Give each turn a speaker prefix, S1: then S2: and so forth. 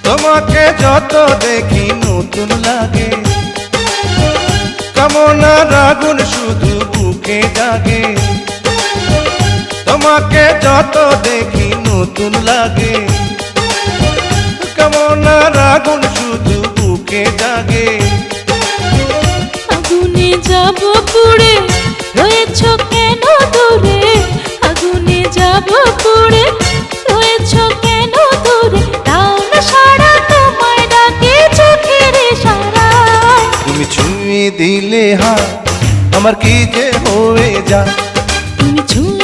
S1: তোমাকে যত দেখি নতুন লাগে, কামনার আগুন শুধু বুকে জাগে। তোমাকে যত দেখি নতুন লাগে, কামনার আগুন শুধু বুকে জাগে।
S2: আগুনে যাব পুড়ে, রয়েছ কেন দূরে? আগুনে যাব পুড়ে, রয়েছ কেন দূরে? দাও না সাড়া, তোমায় ডাকে চোখের ইশারায়।
S1: তুমি ছুঁয়ে দিলে হাত, আমার কি যে হয়ে যায়।
S2: তুমি ছুঁয়ে